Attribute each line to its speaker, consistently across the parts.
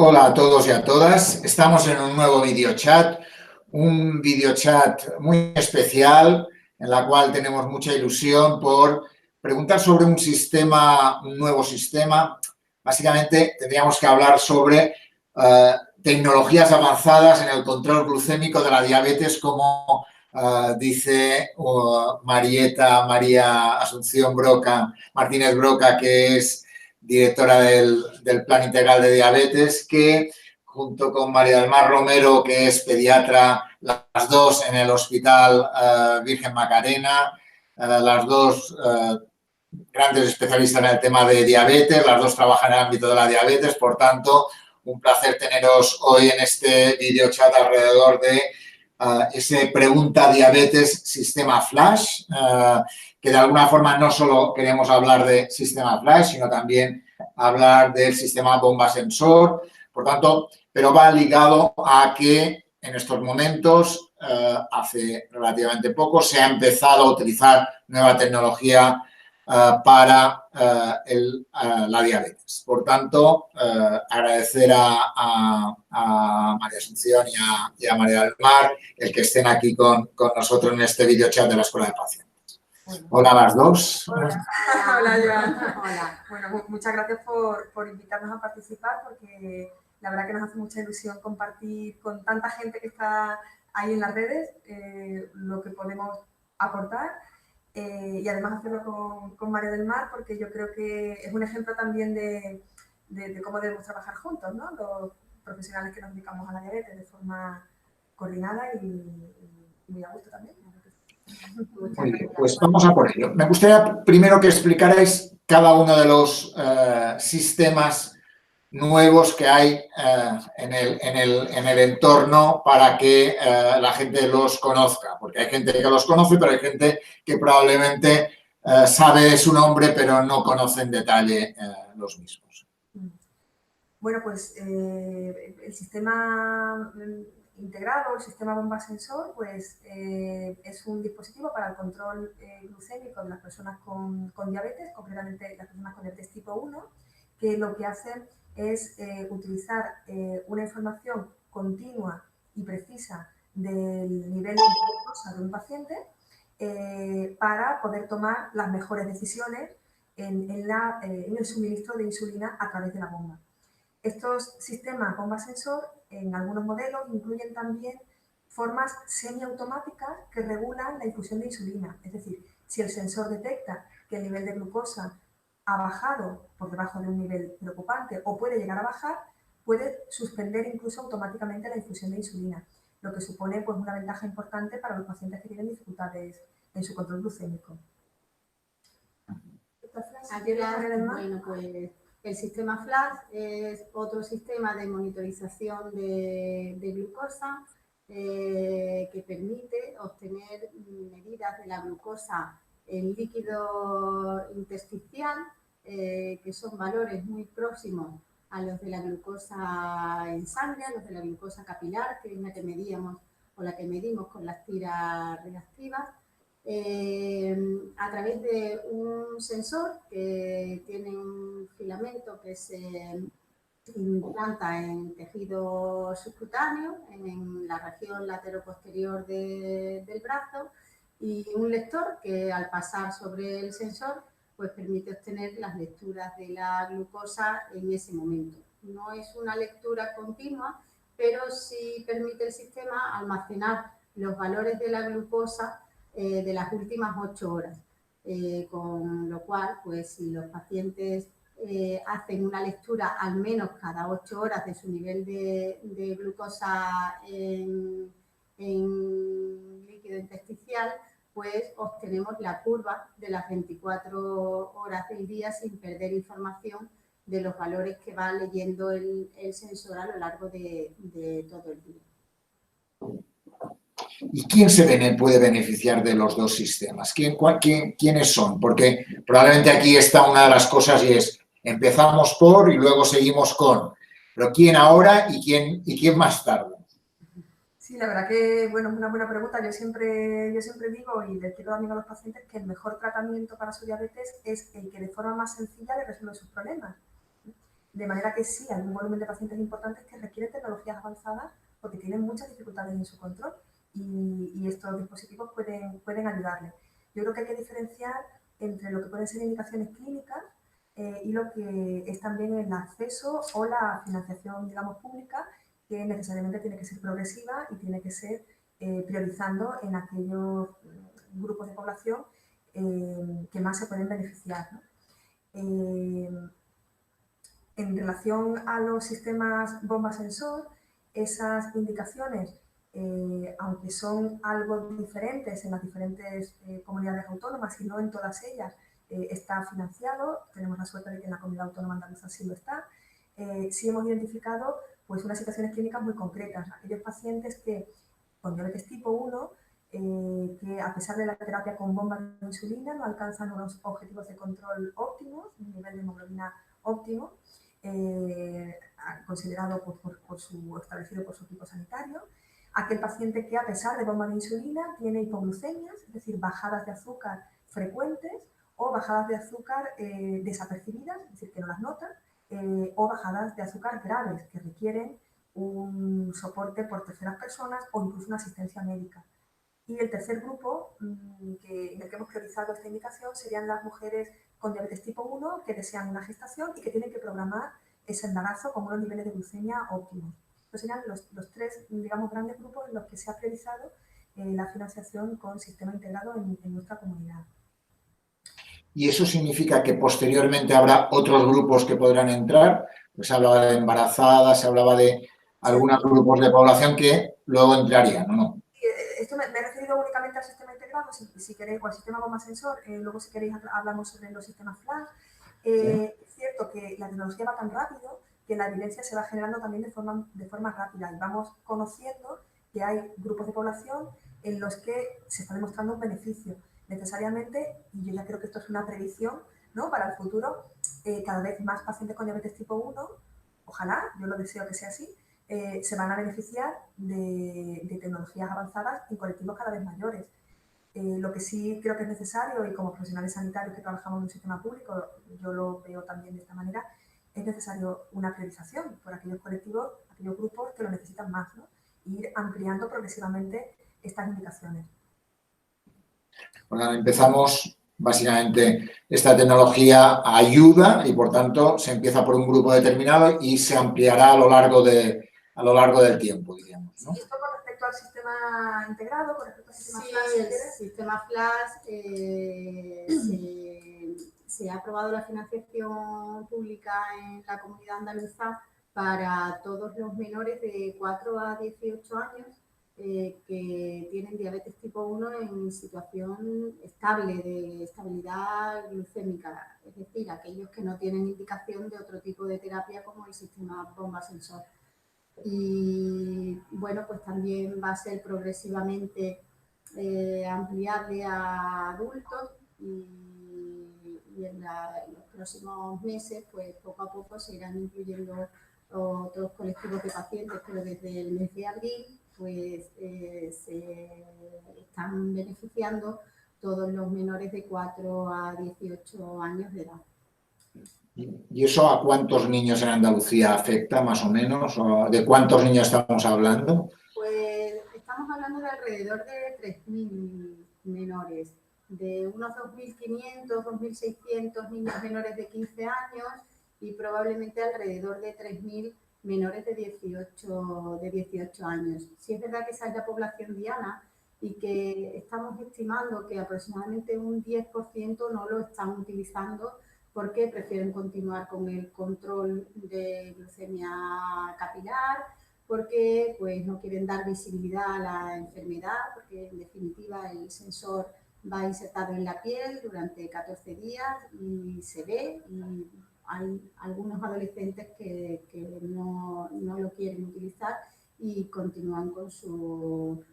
Speaker 1: Hola a todos y a todas. Estamos en un nuevo videochat, un videochat muy especial en la cual tenemos mucha ilusión por preguntar sobre un nuevo sistema. Básicamente tendríamos que hablar sobre tecnologías avanzadas en el control glucémico de la diabetes, como dice María Asunción Martínez Broca, que es directora del Plan Integral de Diabetes, que junto con María del Mar Romero, que es pediatra, las dos en el Hospital Virgen Macarena, las dos grandes especialistas en el tema de diabetes, las dos trabajan en el ámbito de la diabetes, por tanto, un placer teneros hoy en este videochat alrededor de ese Pregunta Diabetes Sistema Flash, que de alguna forma no solo queremos hablar de sistema Flash, sino también hablar del sistema bomba sensor, por tanto, pero va ligado a que en estos momentos, hace relativamente poco, se ha empezado a utilizar nueva tecnología para la diabetes. Por tanto, agradecer a María Asunción y a María del Mar el que estén aquí con nosotros en este videochat de la Escuela de Pacientes. Hola a las dos.
Speaker 2: Hola, hola Joan. Hola. Bueno, muchas gracias por invitarnos a participar, porque la verdad que nos hace mucha ilusión compartir con tanta gente que está ahí en las redes lo que podemos aportar. Y además hacerlo con María del Mar, porque yo creo que es un ejemplo también de cómo debemos trabajar juntos, ¿no? Los profesionales que nos dedicamos a la diabetes de forma coordinada y muy a gusto también.
Speaker 1: Muy bien, pues vamos a por ello. Me gustaría primero que explicarais cada uno de los sistemas nuevos que hay en el entorno para que la gente los conozca, porque hay gente que los conoce, pero hay gente que probablemente sabe su nombre, pero no conoce en detalle los mismos.
Speaker 2: Bueno, pues el sistema integrado, el sistema bomba sensor, pues es un dispositivo para el control glucémico de las personas con diabetes, concretamente las personas con diabetes tipo 1, que lo que hacen es utilizar una información continua y precisa del nivel de glucosa de un paciente para poder tomar las mejores decisiones en el suministro de insulina a través de la bomba. Estos sistemas bomba sensor, en algunos modelos, incluyen también formas semiautomáticas que regulan la infusión de insulina. Es decir, si el sensor detecta que el nivel de glucosa ha bajado por debajo de un nivel preocupante o puede llegar a bajar, puede suspender incluso automáticamente la infusión de insulina, lo que supone pues, una ventaja importante para los pacientes que tienen dificultades en su control glucémico.
Speaker 3: Bueno, pues el sistema Flash es otro sistema de monitorización de glucosa que permite obtener medidas de la glucosa en líquido intersticial, que son valores muy próximos a los de la glucosa en sangre, a los de la glucosa capilar, que es la que medíamos o la que medimos con las tiras reactivas. A través de un sensor que tiene un filamento que se implanta en tejido subcutáneo, en la región lateroposterior del brazo, y un lector que al pasar sobre el sensor pues permite obtener las lecturas de la glucosa en ese momento. No es una lectura continua, pero sí permite el sistema almacenar los valores de la glucosa de las últimas 8 horas, con lo cual, pues si los pacientes hacen una lectura al menos cada 8 horas de su nivel de glucosa en líquido intersticial, pues obtenemos la curva de las 24 horas del día sin perder información de los valores que va leyendo el sensor a lo largo de todo el día.
Speaker 1: ¿Y quién puede beneficiar de los dos sistemas? ¿Quiénes son? Porque probablemente aquí está una de las cosas y es, empezamos por y luego seguimos con. Pero ¿quién ahora y quién más tarde?
Speaker 2: Sí, la verdad que, bueno, es una buena pregunta. Yo siempre digo y les quiero también a los pacientes que el mejor tratamiento para su diabetes es el que de forma más sencilla le resuelve sus problemas. De manera que sí, hay un volumen de pacientes importantes que requieren tecnologías avanzadas porque tienen muchas dificultades en su control y estos dispositivos pueden ayudarles. Yo creo que hay que diferenciar entre lo que pueden ser indicaciones clínicas y lo que es también el acceso o la financiación, digamos, pública, que necesariamente tiene que ser progresiva y tiene que ser priorizando en aquellos grupos de población que más se pueden beneficiar, ¿no? En relación a los sistemas bomba sensor, esas indicaciones, aunque son algo diferentes en las diferentes comunidades autónomas y no en todas ellas, está financiado. Tenemos la suerte de que en la comunidad autónoma andaluza sí lo está. Sí hemos identificado pues, unas situaciones clínicas muy concretas. Aquellos pacientes que con diabetes tipo 1, que a pesar de la terapia con bomba de insulina no alcanzan unos objetivos de control óptimos, un nivel de hemoglobina óptimo, considerado establecido por su equipo sanitario. Aquel paciente que a pesar de bomba de insulina tiene hipoglucemias, es decir, bajadas de azúcar frecuentes o bajadas de azúcar desapercibidas, es decir, que no las notan, o bajadas de azúcar graves que requieren un soporte por terceras personas o incluso una asistencia médica. Y el tercer grupo en el que hemos priorizado esta indicación serían las mujeres con diabetes tipo 1 que desean una gestación y que tienen que programar ese embarazo con unos niveles de glucemia óptimos. Estos serían los tres, digamos, grandes grupos en los que se ha priorizado la financiación con sistema integrado en nuestra comunidad.
Speaker 1: ¿Y eso significa que posteriormente habrá otros grupos que podrán entrar? Pues se hablaba de embarazadas, se hablaba de algunos grupos de población que luego entrarían, ¿no?
Speaker 2: Esto me he referido únicamente al sistema integrado, si queréis, o al sistema bomba sensor, luego si queréis hablamos sobre los sistemas flash. Es cierto que la tecnología va tan rápido que la evidencia se va generando también de forma rápida y vamos conociendo que hay grupos de población en los que se está demostrando un beneficio. Necesariamente, y yo ya creo que esto es una predicción, ¿no?, para el futuro, cada vez más pacientes con diabetes tipo 1, ojalá, yo lo deseo que sea así, se van a beneficiar de tecnologías avanzadas en colectivos cada vez mayores. Lo que sí creo que es necesario, y como profesionales sanitarios que trabajamos en un sistema público, yo lo veo también de esta manera, es necesario una priorización por aquellos colectivos, aquellos grupos que lo necesitan más, ¿no? Ir ampliando progresivamente estas indicaciones.
Speaker 1: Bueno, empezamos, básicamente, esta tecnología ayuda y, por tanto, se empieza por un grupo determinado y se ampliará a lo largo del tiempo, digamos, ¿no?
Speaker 2: ¿Y esto con respecto al sistema integrado, con respecto al sistema flash?
Speaker 3: Sí, el sistema flash se ha aprobado la financiación pública en la comunidad andaluza para todos los menores de 4 a 18 años que tienen diabetes tipo 1 en situación estable, de estabilidad glucémica, es decir, aquellos que no tienen indicación de otro tipo de terapia como el sistema bomba sensor. Y bueno, pues también va a ser progresivamente ampliable a adultos y en los próximos meses, pues poco a poco se irán incluyendo otros colectivos de pacientes, pero desde el mes de abril pues se están beneficiando todos los menores de 4 a 18 años de edad.
Speaker 1: ¿Y eso a cuántos niños en Andalucía afecta, más o menos? ¿O de cuántos niños estamos hablando?
Speaker 3: Pues estamos hablando de alrededor de 3.000 menores, de unos 2.500, 2.600 niños menores de 15 años y probablemente alrededor de 3.000 menores de 18 años. Sí es verdad que esa es la población diana y que estamos estimando que aproximadamente un 10% no lo están utilizando porque prefieren continuar con el control de glucemia capilar, porque pues, no quieren dar visibilidad a la enfermedad, porque en definitiva el sensor va insertado en la piel durante 14 días y se ve, y hay algunos adolescentes que no lo quieren utilizar y continúan con su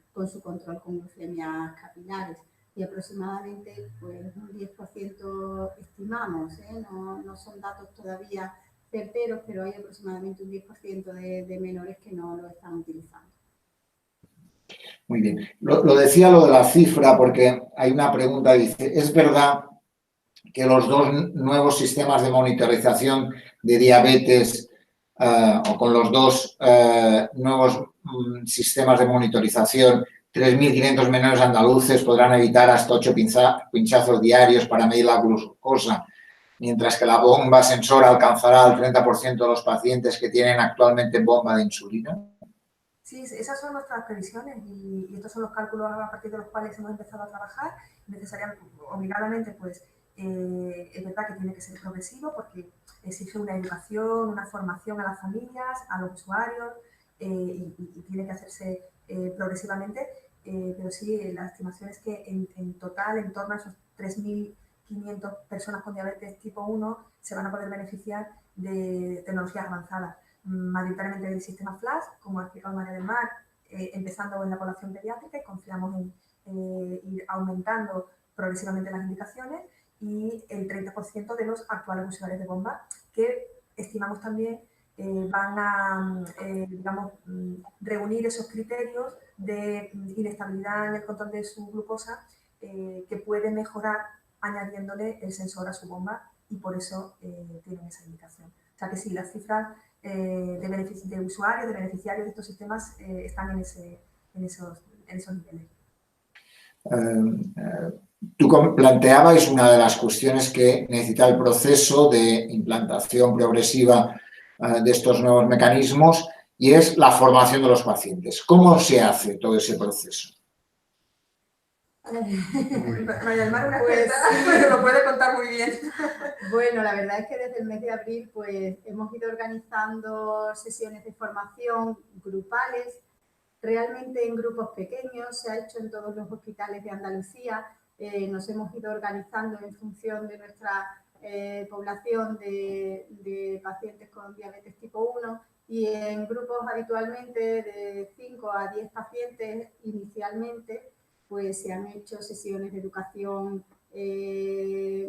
Speaker 3: control con glucemias capilares. Y aproximadamente pues, un 10% estimamos, no son datos todavía certeros, pero hay aproximadamente un 10% de menores que no lo están utilizando.
Speaker 1: Muy bien. Lo decía lo de la cifra porque hay una pregunta, dice, ¿es verdad que los dos nuevos sistemas de monitorización de diabetes o con los dos nuevos sistemas de monitorización, 3.500 menores andaluces podrán evitar hasta 8 pinchazos diarios para medir la glucosa, mientras que la bomba sensor alcanzará al 30% de los pacientes que tienen actualmente bomba de insulina.
Speaker 2: Sí, esas son nuestras previsiones y estos son los cálculos a partir de los cuales hemos empezado a trabajar. Necesariamente, obligadamente, pues es verdad que tiene que ser progresivo porque exige una educación, una formación a las familias, a los usuarios y tiene que hacerse progresivamente. Pero sí, la estimación es que en total, en torno a esos 3.500 personas con diabetes tipo 1 se van a poder beneficiar de tecnologías avanzadas, mayoritariamente del sistema Flash, como ha explicado María del Mar, empezando en la población pediátrica y confiamos en ir aumentando progresivamente las indicaciones y el 30% de los actuales usuarios de bomba, que estimamos también van a, digamos, reunir esos criterios de inestabilidad en el control de su glucosa que puede mejorar añadiéndole el sensor a su bomba y por eso tienen esa indicación. O sea que sí, las cifras de usuarios, de beneficiarios de estos sistemas están en esos niveles.
Speaker 1: Tú planteabais una de las cuestiones que necesita el proceso de implantación progresiva de estos nuevos mecanismos y es la formación de los pacientes. ¿Cómo se hace todo ese proceso?
Speaker 2: María del Mar, una experta, lo puede contar muy bien.
Speaker 3: Bueno, la verdad es que desde el mes de abril pues, hemos ido organizando sesiones de formación grupales, realmente en grupos pequeños, se ha hecho en todos los hospitales de Andalucía, nos hemos ido organizando en función de nuestra población de pacientes con diabetes tipo 1 y en grupos habitualmente de 5 a 10 pacientes inicialmente, pues se han hecho sesiones de educación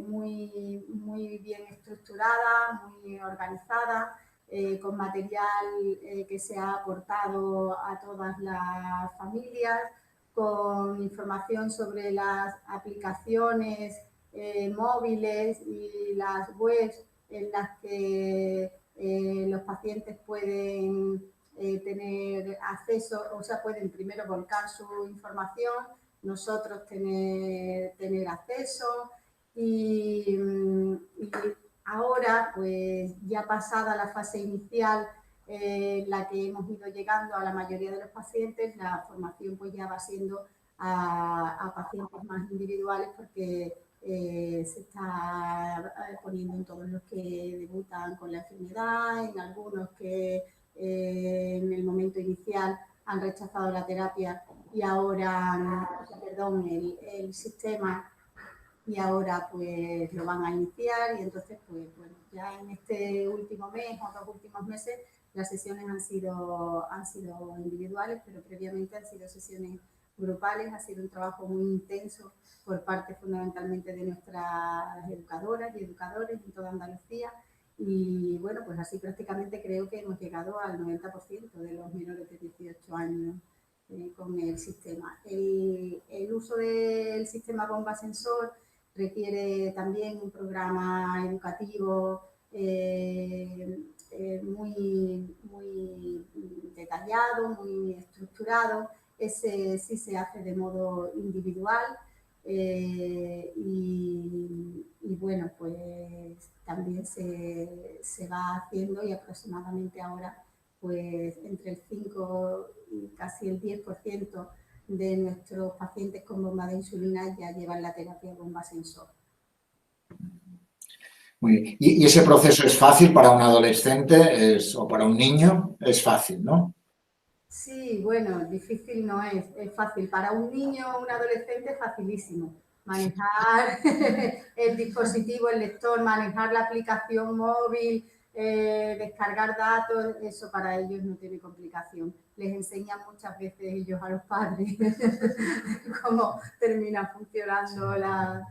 Speaker 3: muy bien estructurada, muy organizada, con material que se ha aportado a todas las familias, con información sobre las aplicaciones móviles y las webs en las que los pacientes pueden tener acceso, o sea, pueden primero volcar su información, nosotros tener acceso y ahora, pues ya pasada la fase inicial en la que hemos ido llegando a la mayoría de los pacientes, la formación pues ya va siendo a pacientes más individuales porque se está poniendo en todos los que debutan con la enfermedad, en algunos que en el momento inicial han rechazado la terapia y ahora, perdón, el sistema y ahora pues lo van a iniciar y entonces pues bueno, ya en este último mes o 2 últimos meses las sesiones han sido individuales, pero previamente han sido sesiones grupales, ha sido un trabajo muy intenso por parte fundamentalmente de nuestras educadoras y educadores en toda Andalucía y bueno, pues así prácticamente creo que hemos llegado al 90% de los menores de 18 años con el sistema. El uso del sistema bomba sensor requiere también un programa educativo muy detallado, muy estructurado. Ese sí se hace de modo individual y bueno, pues también se va haciendo y aproximadamente ahora pues entre el 5 y casi el 10% de nuestros pacientes con bomba de insulina ya llevan la terapia bomba sensor.
Speaker 1: Muy bien. ¿Y ese proceso es fácil para un adolescente o para un niño? Es fácil, ¿no?
Speaker 3: Sí, bueno, difícil no es fácil. Para un niño o un adolescente es facilísimo. Manejar el dispositivo, el lector, manejar la aplicación móvil, descargar datos, eso para ellos no tiene complicación. Les enseñan muchas veces ellos a los padres cómo termina funcionando las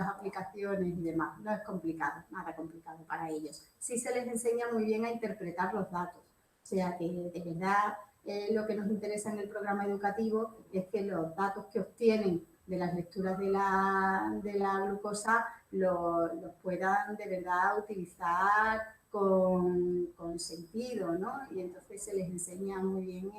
Speaker 3: aplicaciones y demás. No es complicado, nada complicado para ellos. Sí se les enseña muy bien a interpretar los datos. O sea que de verdad lo que nos interesa en el programa educativo es que los datos que obtienen las lecturas de la glucosa los puedan de verdad utilizar con sentido, ¿no? Y entonces se les enseña muy bien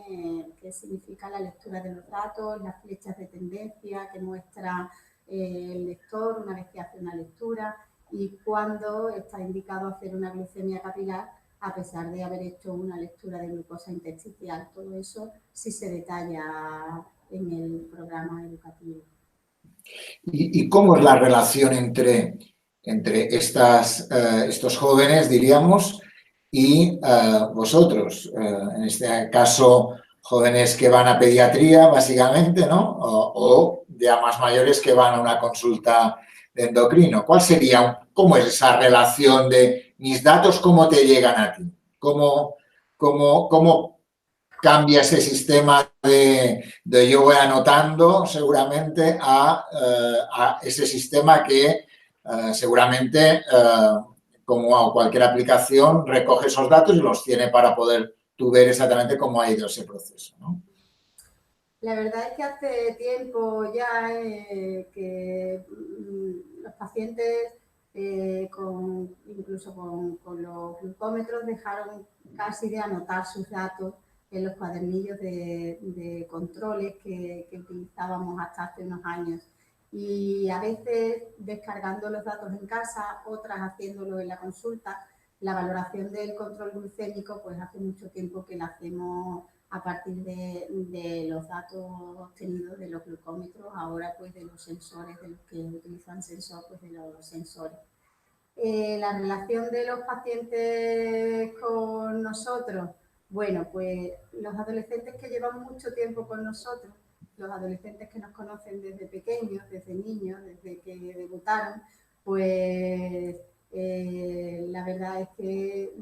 Speaker 3: qué significa la lectura de los datos, las flechas de tendencia que muestra el lector una vez que hace una lectura y cuándo está indicado hacer una glucemia capilar a pesar de haber hecho una lectura de glucosa intersticial. Todo eso sí se detalla en el programa educativo.
Speaker 1: ¿Y cómo es la relación entre estos jóvenes, diríamos, y vosotros? En este caso, jóvenes que van a pediatría, básicamente, ¿no? O ya más mayores que van a una consulta de endocrino. ¿Cómo es esa relación de mis datos, cómo te llegan a ti? ¿Cómo cambia ese sistema de yo voy anotando seguramente a ese sistema que seguramente, como cualquier aplicación, recoge esos datos y los tiene para poder tú ver exactamente cómo ha ido ese proceso, ¿no?
Speaker 3: La verdad es que hace tiempo ya que los pacientes, incluso con los glucómetros, dejaron casi de anotar sus datos en los cuadernillos de controles que utilizábamos hasta hace unos años. Y a veces descargando los datos en casa, otras haciéndolo en la consulta. La valoración del control glucémico, pues hace mucho tiempo que la hacemos a partir de los datos obtenidos de los glucómetros, ahora pues de los sensores, de los que utilizan sensor, pues de los sensores. La relación de los pacientes con nosotros, bueno, pues los adolescentes que llevan mucho tiempo con nosotros, los adolescentes que nos conocen desde pequeños, desde niños, desde que debutaron, pues la verdad es que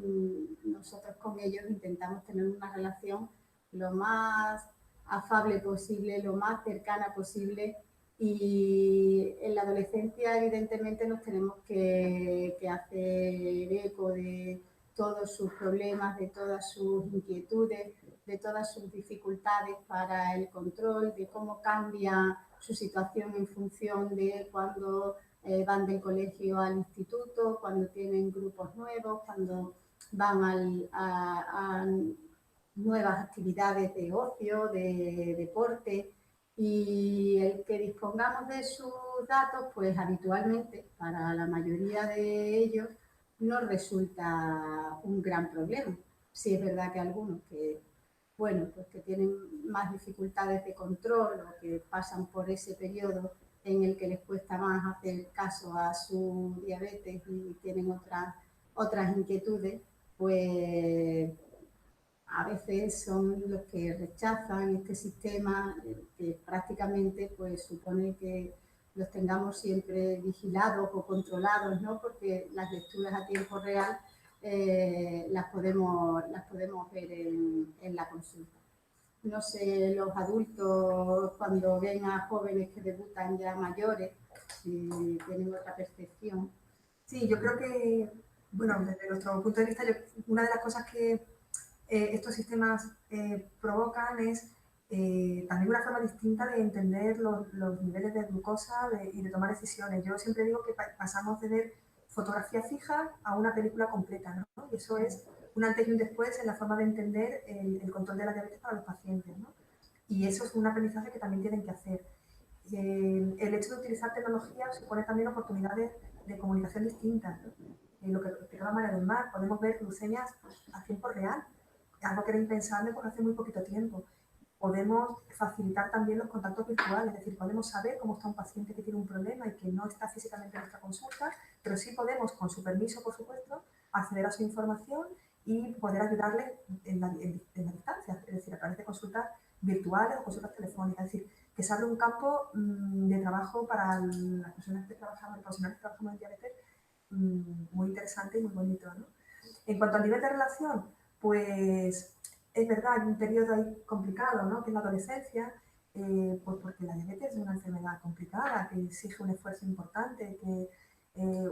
Speaker 3: nosotros con ellos intentamos tener una relación lo más afable posible, lo más cercana posible. Y en la adolescencia, evidentemente, nos tenemos que hacer eco de todos sus problemas, de todas sus inquietudes, de todas sus dificultades para el control, de cómo cambia su situación en función de cuando van del colegio al instituto, cuando tienen grupos nuevos, cuando van a nuevas actividades de ocio, de deporte. Y el que dispongamos de sus datos, pues habitualmente para la mayoría de ellos no resulta un gran problema. Sí es verdad que algunos que, bueno, pues que tienen más dificultades de control o que pasan por ese periodo en el que les cuesta más hacer caso a su diabetes y tienen otras inquietudes, pues a veces son los que rechazan este sistema que prácticamente pues supone que los tengamos siempre vigilados o controlados, ¿no? Porque las lecturas a tiempo real las podemos ver en la consulta. No sé, los adultos cuando ven a jóvenes que debutan ya mayores, si tienen otra percepción.
Speaker 2: Sí, yo creo que, bueno, desde nuestro punto de vista, una de las cosas que estos sistemas provocan es también una forma distinta de entender los niveles de glucosa y de tomar decisiones. Yo siempre digo que pasamos de ver fotografía fija a una película completa, ¿no? Y eso es un antes y un después en la forma de entender el control de la diabetes para los pacientes, ¿no? Y eso es un aprendizaje que también tienen que hacer. El hecho de utilizar tecnología supone también oportunidades de comunicación distintas, ¿no? Lo que explicaba María del Mar, podemos ver glucemias a tiempo real, algo que era impensable por hace muy poquito tiempo. Podemos facilitar también los contactos virtuales, es decir, podemos saber cómo está un paciente que tiene un problema y que no está físicamente en nuestra consulta, pero sí podemos, con su permiso, por supuesto, acceder a su información y poder ayudarle en la distancia, es decir, a través de consultas virtuales o consultas telefónicas. Es decir, que se abre un campo de trabajo para las personas que trabajamos, los profesionales que trabajamos en diabetes, muy interesante y muy bonito, ¿no? En cuanto al nivel de relación, pues es verdad, hay un periodo ahí complicado, ¿no? Que es la adolescencia, pues porque la diabetes es una enfermedad complicada, que exige un esfuerzo importante, que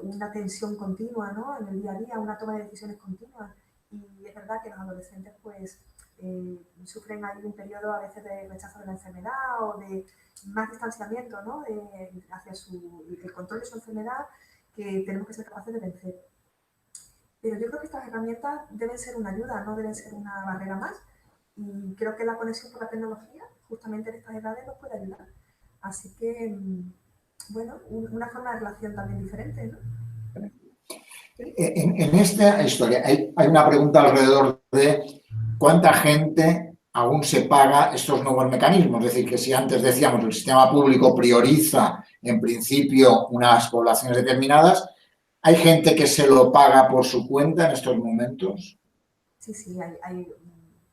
Speaker 2: una tensión continua, ¿no? En el día a día, una toma de decisiones continua. Y es verdad verdad que los adolescentes pues sufren ahí un periodo a veces de rechazo de la enfermedad o de más distanciamiento, ¿no? Hacia el control de su enfermedad, que tenemos que ser capaces de vencer. Pero yo creo que estas herramientas deben ser una ayuda, no deben ser una barrera más. Y creo que la conexión con la tecnología, justamente en estas edades, nos puede ayudar. Así que, bueno, una forma de relación también diferente, ¿no?
Speaker 1: En esta historia hay una pregunta alrededor de cuánta gente aún se paga estos nuevos mecanismos. Es decir, que si antes decíamos el sistema público prioriza en principio unas poblaciones determinadas, ¿hay gente que se lo paga por su cuenta en estos momentos?
Speaker 2: Sí, hay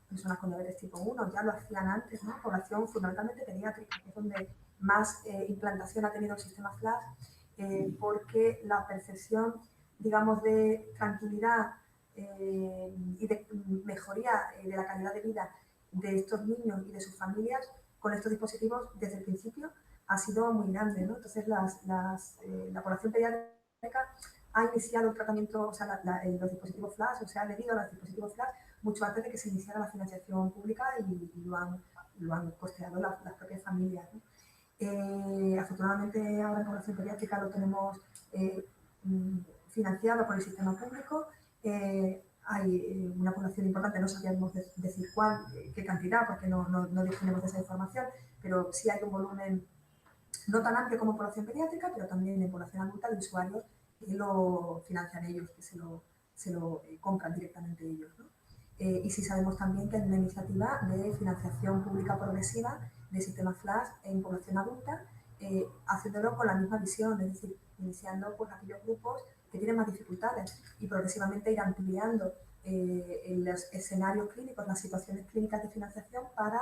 Speaker 2: personas con diabetes tipo 1, ya lo hacían antes, ¿no? Población fundamentalmente pediátrica, que es donde más implantación ha tenido el sistema FLASH, porque la percepción, digamos, de tranquilidad y de mejoría de la calidad de vida de estos niños y de sus familias con estos dispositivos desde el principio ha sido muy grande, ¿no? Entonces, la población pediátrica ha iniciado el tratamiento, o sea, los dispositivos FLASH, o sea, ha adherido a los dispositivos FLASH mucho antes de que se iniciara la financiación pública y lo han costeado las propias familias, ¿no? Afortunadamente ahora en población pediátrica lo tenemos financiado por el sistema público. Hay una población importante, no sabíamos decir qué cantidad, porque no disponemos de esa información, pero sí hay un volumen no tan amplio como población pediátrica, pero también en población adulta de usuarios que lo financian ellos, que se lo compran directamente ellos, ¿no? Y sí sabemos también que hay una iniciativa de financiación pública progresiva de sistemas FLASH en población adulta, haciéndolo con la misma visión, es decir, iniciando pues, aquellos grupos que tienen más dificultades y progresivamente ir ampliando en los escenarios clínicos, las situaciones clínicas de financiación para,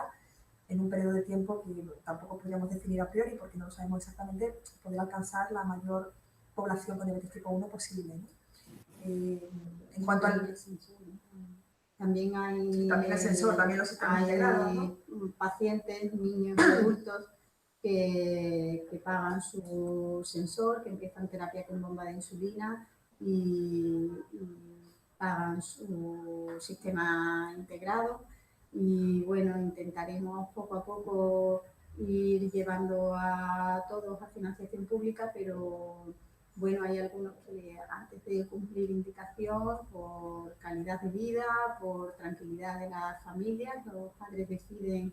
Speaker 2: en un periodo de tiempo que tampoco podríamos definir a priori porque no lo sabemos exactamente, poder alcanzar la mayor población con diabetes tipo 1 posible, ¿no? En cuanto al...
Speaker 3: También hay...
Speaker 2: También el sensor, también los sistemas integrados, ¿no?
Speaker 3: Pacientes, niños y adultos que pagan su sensor, que empiezan terapia con bomba de insulina y pagan su sistema integrado. Y bueno, intentaremos poco a poco ir llevando a todos a financiación pública, pero bueno, hay algunos que antes de cumplir indicación, por calidad de vida, por tranquilidad de las familias, los padres deciden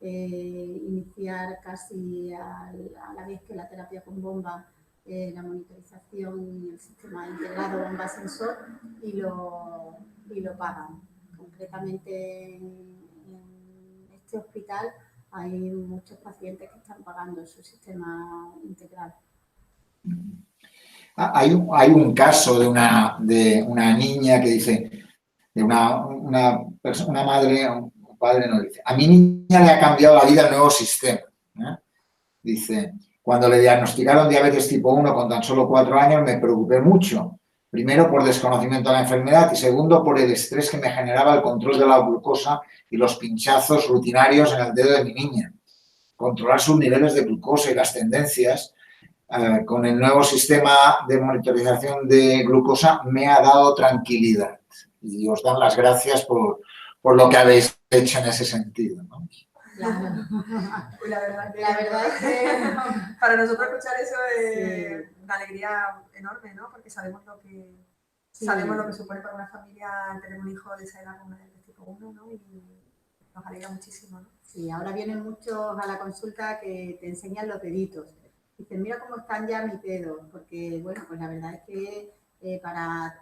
Speaker 3: iniciar casi a la vez que la terapia con bomba, la monitorización y el sistema integrado bomba sensor y lo pagan. Concretamente en este hospital hay muchos pacientes que están pagando su sistema integral.
Speaker 1: Hay un caso de una niña que dice, de una madre, un padre nos dice, a mi niña le ha cambiado la vida el nuevo sistema. Dice, cuando le diagnosticaron diabetes tipo 1 con tan solo 4 años me preocupé mucho. Primero por desconocimiento de la enfermedad y segundo por el estrés que me generaba el control de la glucosa y los pinchazos rutinarios en el dedo de mi niña. Controlar sus niveles de glucosa y las tendencias con el nuevo sistema de monitorización de glucosa me ha dado tranquilidad. Y os dan las gracias por lo que habéis hecho en ese sentido, ¿no?
Speaker 2: Claro. La verdad es que para nosotros escuchar eso es una alegría enorme, ¿no? Porque sabemos lo que supone para una familia tener un hijo de esa edad con una diabetes tipo 1, ¿no? Y nos alegra muchísimo, ¿no?
Speaker 3: Sí, ahora vienen muchos a la consulta que te enseñan los deditos. Dicen, mira cómo están ya mis dedos, porque, bueno, pues la verdad es que para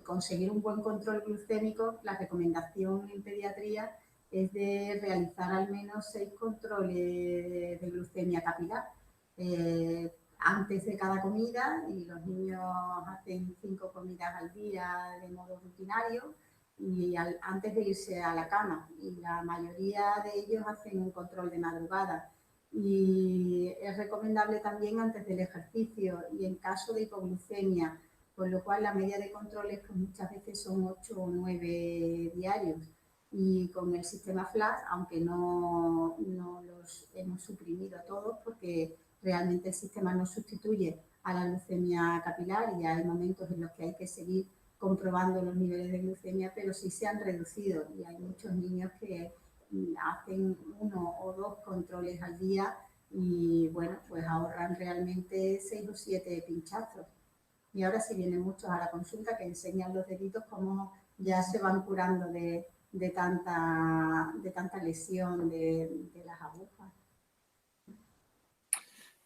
Speaker 3: conseguir un buen control glucémico, la recomendación en pediatría es de realizar al menos 6 controles de glucemia capilar antes de cada comida, y los niños hacen 5 comidas al día de modo rutinario y antes de irse a la cama, y la mayoría de ellos hacen un control de madrugada. Y es recomendable también antes del ejercicio y en caso de hipoglucemia, con lo cual la media de controles pues muchas veces son 8 o 9 diarios. Y con el sistema FLASH, aunque no los hemos suprimido a todos porque realmente el sistema no sustituye a la glucemia capilar y hay momentos en los que hay que seguir comprobando los niveles de glucemia, pero sí se han reducido y hay muchos niños que hacen 1 o 2 controles al día y bueno, pues ahorran realmente 6 o 7 pinchazos. Y ahora sí vienen muchos a la consulta que enseñan los deditos cómo ya se van curando de tanta lesión de las agujas.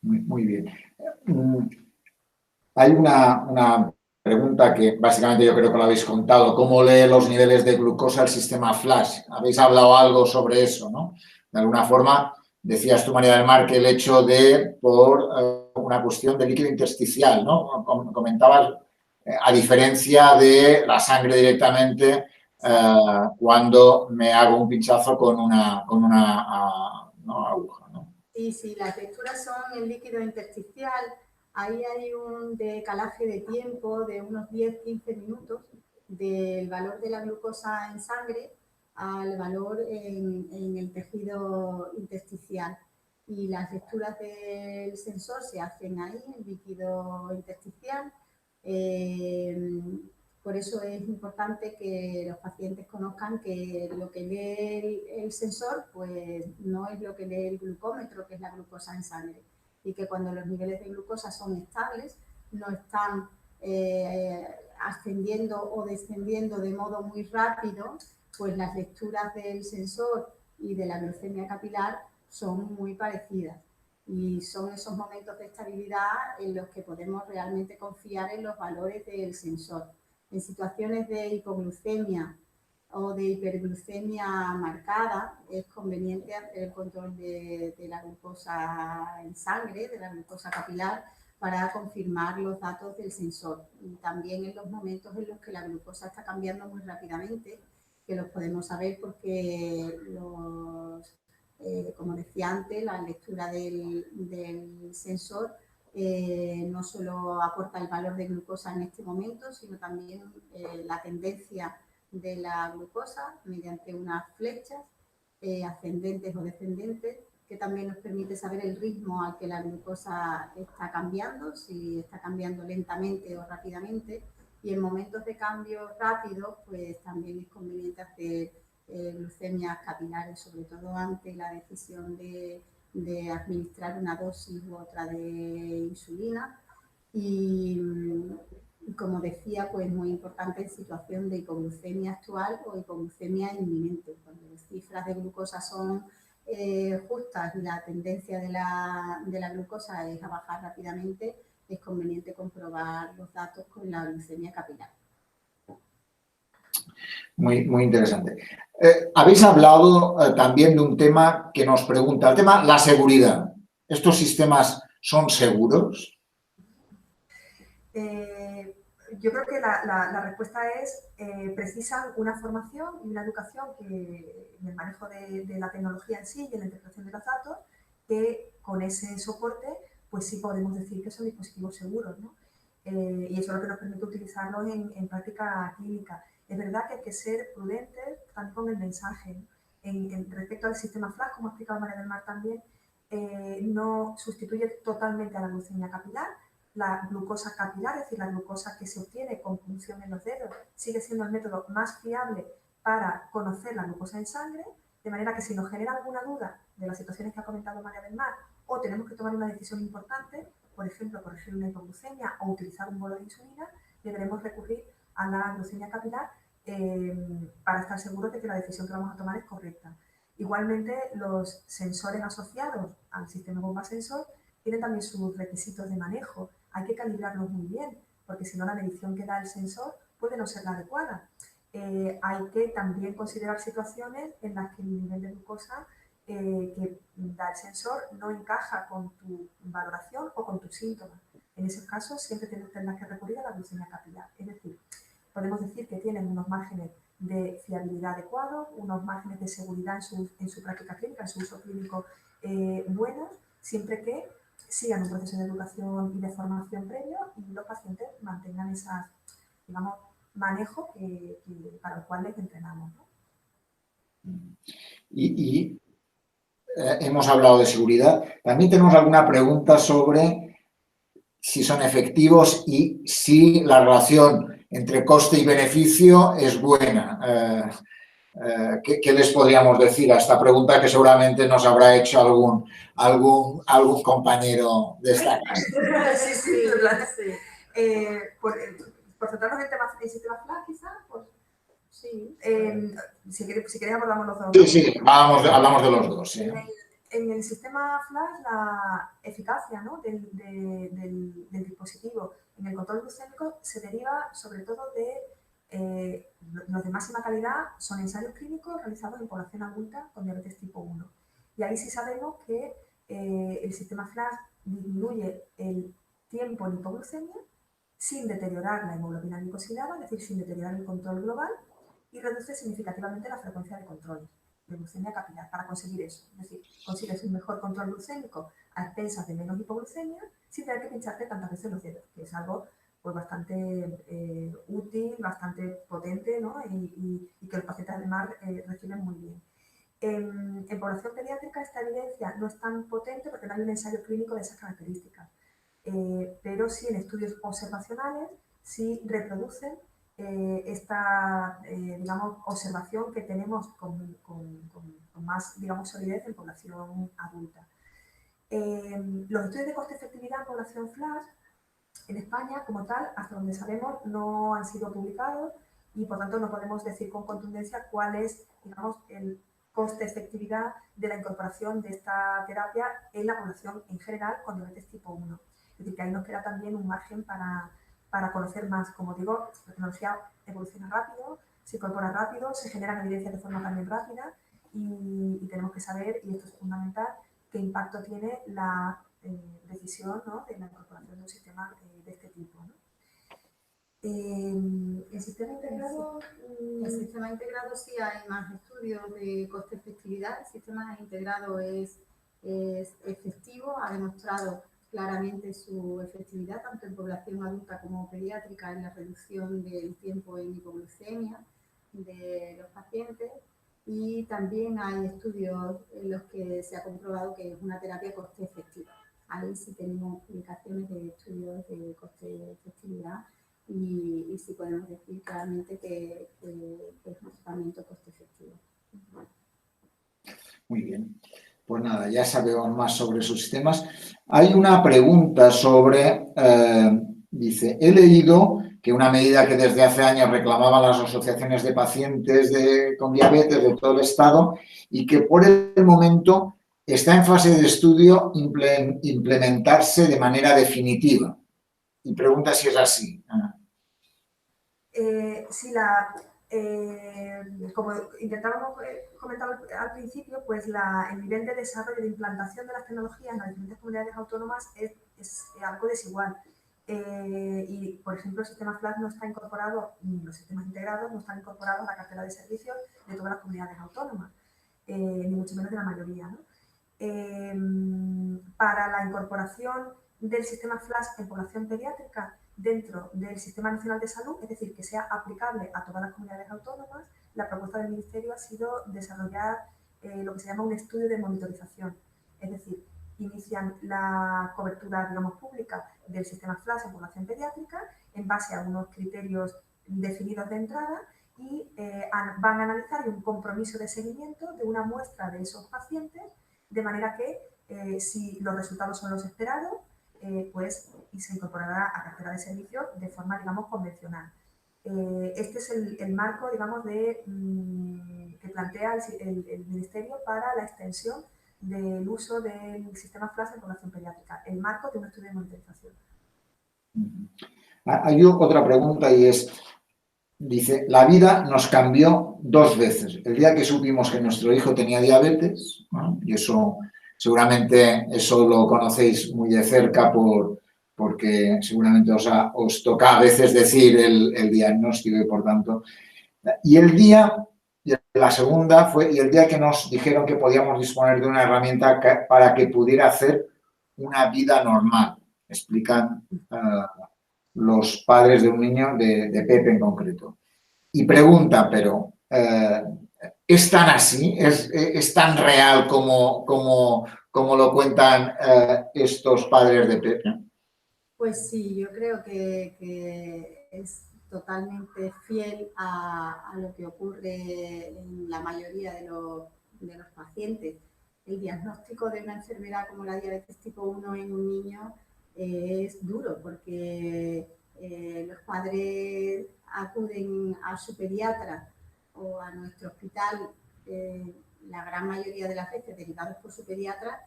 Speaker 1: Muy bien. Hay una pregunta que básicamente yo creo que lo habéis contado. ¿Cómo lee los niveles de glucosa el sistema Flash? Habéis hablado algo sobre eso, ¿no? De alguna forma, decías tú, María del Mar, que el hecho de, por una cuestión de líquido intersticial, ¿no? Comentabas, a diferencia de la sangre directamente, cuando me hago un pinchazo con una aguja, ¿no?
Speaker 3: Sí, las lecturas son en líquido intersticial. Ahí hay un decalaje de tiempo de unos 10-15 minutos del valor de la glucosa en sangre al valor en el tejido intersticial. Y las lecturas del sensor se hacen ahí, en líquido intersticial. Por eso es importante que los pacientes conozcan que lo que lee el sensor pues no es lo que lee el glucómetro, que es la glucosa en sangre. Y que cuando los niveles de glucosa son estables, no están ascendiendo o descendiendo de modo muy rápido, pues las lecturas del sensor y de la glucemia capilar son muy parecidas. Y son esos momentos de estabilidad en los que podemos realmente confiar en los valores del sensor. En situaciones de hipoglucemia o de hiperglucemia marcada, es conveniente hacer el control de la glucosa en sangre, de la glucosa capilar, para confirmar los datos del sensor. Y también en los momentos en los que la glucosa está cambiando muy rápidamente, que los podemos saber porque como decía antes, la lectura del sensor no solo aporta el valor de glucosa en este momento, sino también la tendencia de la glucosa mediante unas flechas ascendentes o descendentes, que también nos permite saber el ritmo al que la glucosa está cambiando, si está cambiando lentamente o rápidamente. Y en momentos de cambio rápido, pues también es conveniente hacer glucemias capilares, sobre todo ante la decisión de administrar una dosis u otra de insulina. Y como decía, pues muy importante en situación de hipoglucemia actual o hipoglucemia inminente. Cuando las cifras de glucosa son justas y la tendencia de la glucosa es a bajar rápidamente, es conveniente comprobar los datos con la glucemia capilar.
Speaker 1: Muy interesante. Habéis hablado también de un tema que nos pregunta, el tema la seguridad. ¿Estos sistemas son seguros?
Speaker 2: Yo creo que la respuesta es precisan una formación y una educación en el manejo de la tecnología en sí y en la interpretación de los datos, que con ese soporte pues sí podemos decir que son dispositivos seguros, ¿no? Y eso es lo que nos permite utilizarlos en práctica clínica. Es verdad que hay que ser prudentes también con el mensaje, ¿no? Respecto al sistema Flash, como ha explicado María del Mar también, no sustituye totalmente a la glucemia capilar. La glucosa capilar, es decir, la glucosa que se obtiene con punción en los dedos, sigue siendo el método más fiable para conocer la glucosa en sangre, de manera que si nos genera alguna duda de las situaciones que ha comentado María del Mar o tenemos que tomar una decisión importante, por ejemplo, corregir una hipoglucemia o utilizar un bolo de insulina, deberemos recurrir a la glucemia capilar para estar seguros de que la decisión que vamos a tomar es correcta. Igualmente, los sensores asociados al sistema bomba sensor tienen también sus requisitos de manejo. Hay que calibrarlos muy bien, porque si no la medición que da el sensor puede no ser la adecuada. Hay que también considerar situaciones en las que el nivel de glucosa que da el sensor no encaja con tu valoración o con tus síntomas. En esos casos siempre tendrás que recurrir a la glucemia capilar. Es decir, podemos decir que tienen unos márgenes de fiabilidad adecuados, unos márgenes de seguridad en su práctica clínica, en su uso clínico buenos, siempre que sigan un proceso de educación y de formación previo y los pacientes mantengan esas, digamos, manejo para el cual les entrenamos, ¿no?
Speaker 1: Hemos hablado de seguridad. También tenemos alguna pregunta sobre si son efectivos y si la relación entre coste y beneficio es buena. ¿Qué les podríamos decir a esta pregunta que seguramente nos habrá hecho algún compañero de esta casa?
Speaker 2: Por centrarnos en el sistema FLAG, quizá, pues,
Speaker 3: Sí.
Speaker 2: si queréis abordamos los dos.
Speaker 1: Sí, hablamos de los dos. Sí.
Speaker 2: En el sistema FLAG, la eficacia, ¿no?, del dispositivo en el control glucémico se deriva sobre todo de los de máxima calidad son ensayos clínicos realizados en población adulta con diabetes tipo 1. Y ahí sí sabemos que el sistema FLAG disminuye el tiempo en hipoglucemia sin deteriorar la hemoglobina glicosilada, es decir, sin deteriorar el control global, y reduce significativamente la frecuencia de controles de glucemia capilar para conseguir eso. Es decir, consigues un mejor control glucémico a expensas de menos hipoglucemia sin tener que pincharte tantas veces los dedos, que es algo pues bastante útil, bastante potente, ¿no? y que los pacientes además reciben muy bien. En población pediátrica esta evidencia no es tan potente porque no hay un ensayo clínico de esas características, pero sí en estudios observacionales sí reproducen esta digamos, observación que tenemos con más, digamos, solidez en población adulta. Los estudios de coste-efectividad en población FLAG en España, como tal, hasta donde sabemos, no han sido publicados y, por tanto, no podemos decir con contundencia cuál es, digamos, el coste-efectividad de la incorporación de esta terapia en la población en general con diabetes tipo 1. Es decir, que ahí nos queda también un margen para conocer más. Como digo, la tecnología evoluciona rápido, se incorpora rápido, se generan evidencias de forma también rápida y tenemos que saber, y esto es fundamental, qué impacto tiene la decisión, ¿no?, de la incorporación de un sistema de este tipo, ¿no? El sistema integrado...
Speaker 3: El sistema integrado sí hay más estudios de coste-efectividad. El sistema integrado es efectivo, ha demostrado claramente su efectividad tanto en población adulta como pediátrica en la reducción del tiempo en hipoglucemia de los pacientes, y también hay estudios en los que se ha comprobado que es una terapia coste efectiva. Ahí sí tenemos publicaciones de estudios de coste efectividad y sí podemos decir claramente que es un tratamiento coste efectivo.
Speaker 1: Muy bien. Pues nada, ya sabemos más sobre sus sistemas. Hay una pregunta sobre, dice, he leído que una medida que desde hace años reclamaban las asociaciones de pacientes con diabetes de todo el Estado y que por el momento está en fase de estudio implementarse de manera definitiva. Y pregunta si es así.
Speaker 2: Sí, como intentábamos comentar al principio, pues el nivel de desarrollo de implantación de las tecnologías en las diferentes comunidades autónomas es algo desigual. Y, por ejemplo, el sistema FLAG no está incorporado, ni los sistemas integrados no están incorporados a la cartera de servicios de todas las comunidades autónomas, ni mucho menos de la mayoría, ¿no? Para la incorporación del sistema FLAG en población pediátrica dentro del Sistema Nacional de Salud, es decir, que sea aplicable a todas las comunidades autónomas, la propuesta del Ministerio ha sido desarrollar lo que se llama un estudio de monitorización. Es decir, inician la cobertura, digamos, pública del sistema FLAG en población pediátrica en base a unos criterios definidos de entrada y van a analizar un compromiso de seguimiento de una muestra de esos pacientes, de manera que si los resultados son los esperados, pues y se incorporará a cartera de servicios de forma, digamos, convencional. Este es el marco, digamos, que plantea el Ministerio para la extensión del uso del sistema FLAG en población pediátrica, el marco de un estudio de monitorización.
Speaker 1: Hay otra pregunta y es, dice, la vida nos cambió 2 veces. El día que supimos que nuestro hijo tenía diabetes, ¿no? Y eso seguramente eso lo conocéis muy de cerca porque seguramente os toca a veces decir el diagnóstico y por tanto. Y la segunda fue el día que nos dijeron que podíamos disponer de una herramienta para que pudiera hacer una vida normal. Explican los padres de un niño, de Pepe en concreto. Y pregunta, pero ¿es tan así? ¿Es tan real como lo cuentan estos padres de Pepe?
Speaker 3: Pues sí, yo creo que es totalmente fiel a lo que ocurre en la mayoría de los pacientes. El diagnóstico de una enfermedad como la diabetes tipo 1 en un niño es duro porque los padres acuden a su pediatra o a nuestro hospital la gran mayoría de las veces derivados por su pediatra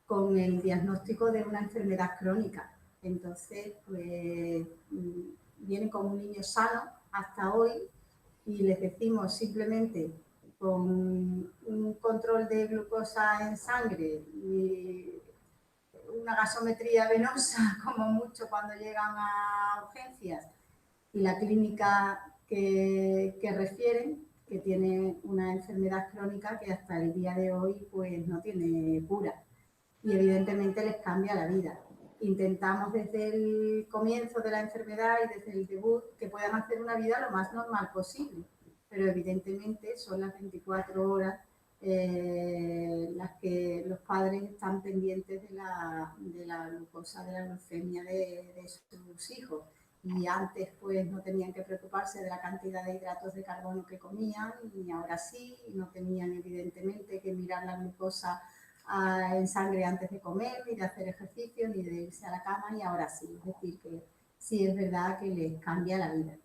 Speaker 3: con el diagnóstico de una enfermedad crónica. Entonces, pues vienen con un niño sano hasta hoy y les decimos simplemente con un control de glucosa en sangre y una gasometría venosa, como mucho cuando llegan a urgencias, y la clínica que refieren, que tiene una enfermedad crónica que hasta el día de hoy pues no tiene cura y evidentemente les cambia la vida. Intentamos desde el comienzo de la enfermedad y desde el debut que puedan hacer una vida lo más normal posible, pero evidentemente son las 24 horas las que los padres están pendientes de la glucosa, de la glucemia de sus hijos. Y antes pues no tenían que preocuparse de la cantidad de hidratos de carbono que comían y ahora sí, no tenían evidentemente que mirar la glucosa en sangre antes de comer, ni de hacer ejercicio, ni de irse a la cama y ahora sí, es decir, que sí es verdad que les cambia la vida.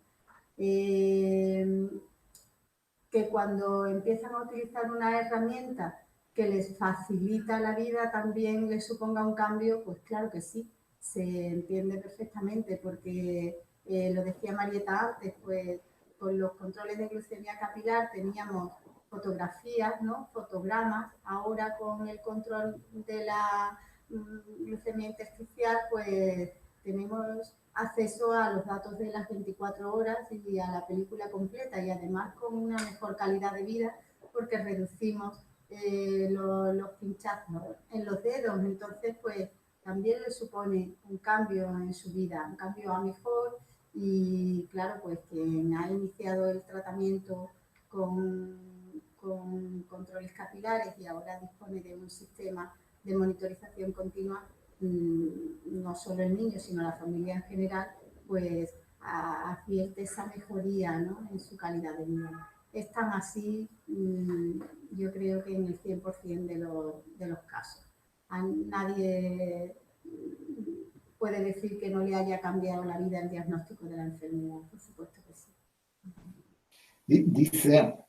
Speaker 3: Que cuando empiezan a utilizar una herramienta que les facilita la vida también les suponga un cambio, pues claro que sí, se entiende perfectamente porque lo decía Marieta antes, pues con los controles de glucemia capilar teníamos fotografías, ¿no? Fotogramas, ahora con el control de la glucemia intersticial pues tenemos acceso a los datos de las 24 horas y a la película completa y además con una mejor calidad de vida porque reducimos los pinchazos en los dedos, entonces pues también le supone un cambio en su vida, un cambio a mejor y claro pues quien ha iniciado el tratamiento con controles capilares y ahora dispone de un sistema de monitorización continua, no solo el niño, sino la familia en general, pues advierte esa mejoría, ¿no? En su calidad de vida. Es tan así, yo creo que en el 100% de los casos. A nadie puede decir que no le haya cambiado la vida el diagnóstico de la enfermedad, por supuesto que sí.
Speaker 1: Dice,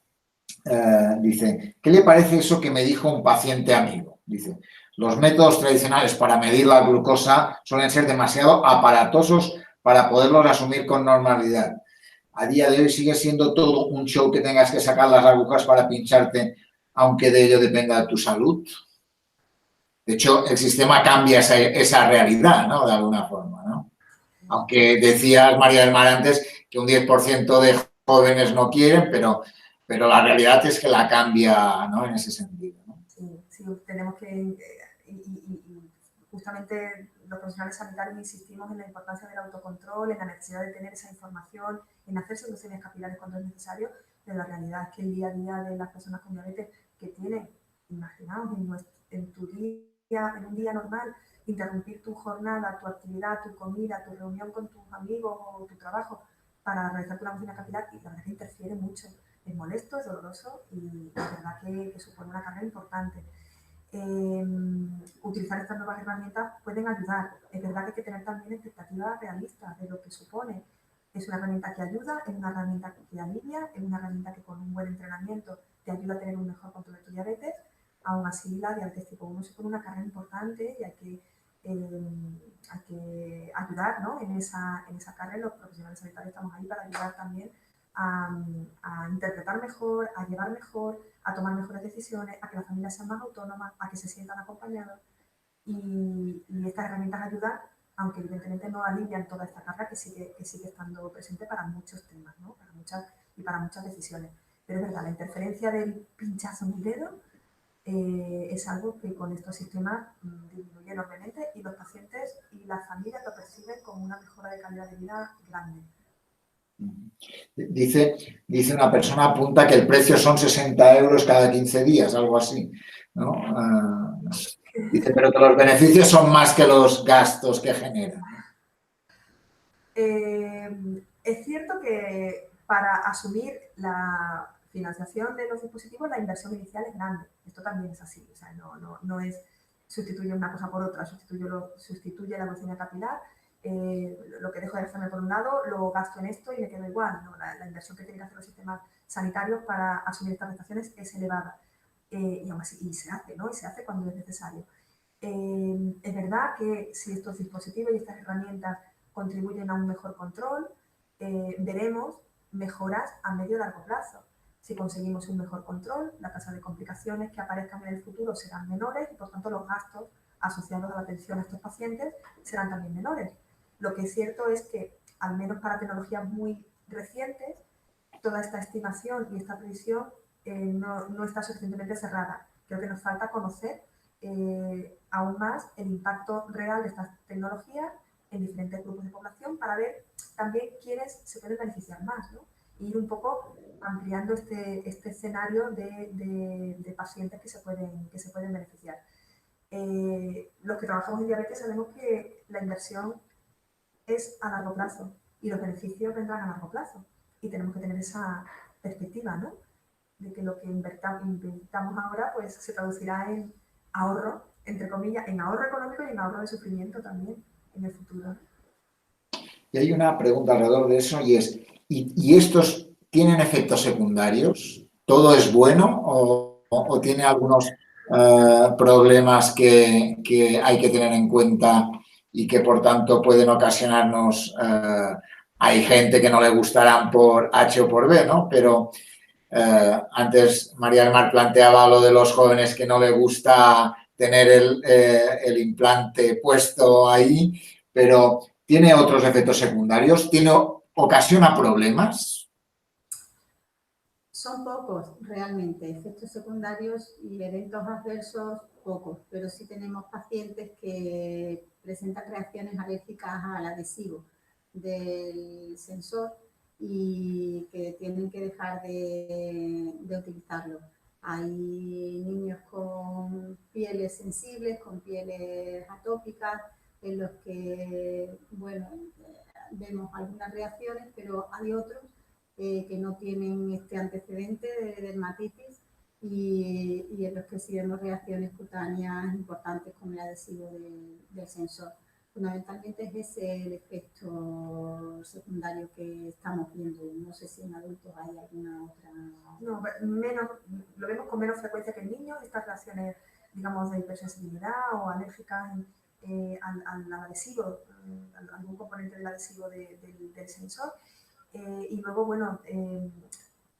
Speaker 1: ¿qué le parece eso que me dijo un paciente amigo? Dice, los métodos tradicionales para medir la glucosa suelen ser demasiado aparatosos para poderlos asumir con normalidad. A día de hoy sigue siendo todo un show que tengas que sacar las agujas para pincharte, aunque de ello dependa tu salud. De hecho, el sistema cambia esa realidad, ¿no? De alguna forma, ¿no? Aunque decías, María del Mar, antes que un 10% de jóvenes no quieren, pero la realidad es que la cambia, ¿no? En ese sentido, ¿no?
Speaker 2: Sí, tenemos que, y justamente los profesionales sanitarios insistimos en la importancia del autocontrol, en la necesidad de tener esa información, en hacerse glucemias capilares cuando es necesario, pero la realidad es que el día a día de las personas con diabetes que tienen, imaginaos, en tu día, en un día normal, interrumpir tu jornada, tu actividad, tu comida, tu reunión con tus amigos o tu trabajo para realizar una glucemia capilar, y la verdad que interfiere mucho. Es molesto, es doloroso y la verdad que supone una carga importante. Utilizar estas nuevas herramientas pueden ayudar. Es verdad que hay que tener también expectativas realistas de lo que supone. Es una herramienta que ayuda, es una herramienta que alivia, es una herramienta que con un buen entrenamiento te ayuda a tener un mejor control de tu diabetes. Aún así, la diabetes tipo 1 supone una carga importante y hay que ayudar, ¿no? en esa carga. Los profesionales sanitarios estamos ahí para ayudar también a interpretar mejor, a llevar mejor, a tomar mejores decisiones, a que las familias sean más autónomas, a que se sientan acompañados. Y estas herramientas ayudan, aunque evidentemente no alivian toda esta carga que sigue estando presente para muchos temas, ¿no? para muchas decisiones. Pero es verdad, la interferencia del pinchazo en el dedo es algo que con estos sistemas disminuye enormemente y los pacientes y las familias lo perciben como una mejora de calidad de vida grande.
Speaker 1: Dice una persona, apunta que el precio son 60 euros cada 15 días, algo así, ¿no? Dice, pero que los beneficios son más que los gastos que generan.
Speaker 2: Es cierto que para asumir la financiación de los dispositivos la inversión inicial es grande. Esto también es así. O sea, no es sustituye una cosa por otra, sustituye la glucemia capilar. Lo que dejo de hacerme por un lado, lo gasto en esto y me quedo igual. ¿No? La inversión que tienen que hacer los sistemas sanitarios para asumir estas prestaciones es elevada. Y aún así, y se hace, ¿no? Y se hace cuando es necesario. Es verdad que si estos dispositivos y estas herramientas contribuyen a un mejor control, veremos mejoras a medio y largo plazo. Si conseguimos un mejor control, la tasa de complicaciones que aparezcan en el futuro serán menores y, por tanto, los gastos asociados a la atención a estos pacientes serán también menores. Lo que es cierto es que, al menos para tecnologías muy recientes, toda esta estimación y esta previsión no está suficientemente cerrada. Creo que nos falta conocer aún más el impacto real de estas tecnologías en diferentes grupos de población para ver también quiénes se pueden beneficiar más, ¿no? Y ir un poco ampliando este escenario de pacientes que se pueden beneficiar. Los que trabajamos en diabetes sabemos que la inversión es a largo plazo y los beneficios vendrán a largo plazo. Y tenemos que tener esa perspectiva, ¿no? De que lo que invirtamos ahora pues se traducirá en ahorro, entre comillas, en ahorro económico y en ahorro de sufrimiento también en el futuro.
Speaker 1: Y hay una pregunta alrededor de eso y es, ¿y estos tienen efectos secundarios? ¿Todo es bueno o tiene algunos problemas que hay que tener en cuenta y que por tanto pueden ocasionarnos, hay gente que no le gustarán por H o por B, ¿no? Pero antes María del Mar planteaba lo de los jóvenes que no le gusta tener el implante puesto ahí, pero ¿tiene otros efectos secundarios? ¿Ocasiona problemas?
Speaker 3: Son pocos realmente, efectos secundarios y eventos adversos pocos, pero sí tenemos pacientes que presentan reacciones alérgicas al adhesivo del sensor y que tienen que dejar de utilizarlo. Hay niños con pieles sensibles, con pieles atópicas, en los que, bueno, vemos algunas reacciones, pero hay otros que no tienen este antecedente de dermatitis y en los que sí vemos reacciones cutáneas importantes con el adhesivo del sensor. Fundamentalmente es ese el efecto secundario que estamos viendo. No sé si en adultos hay alguna otra...
Speaker 2: No, lo vemos con menos frecuencia que en niños, estas reacciones, digamos, de hipersensibilidad o alérgicas al adhesivo, a algún componente del adhesivo del sensor. Y luego, bueno,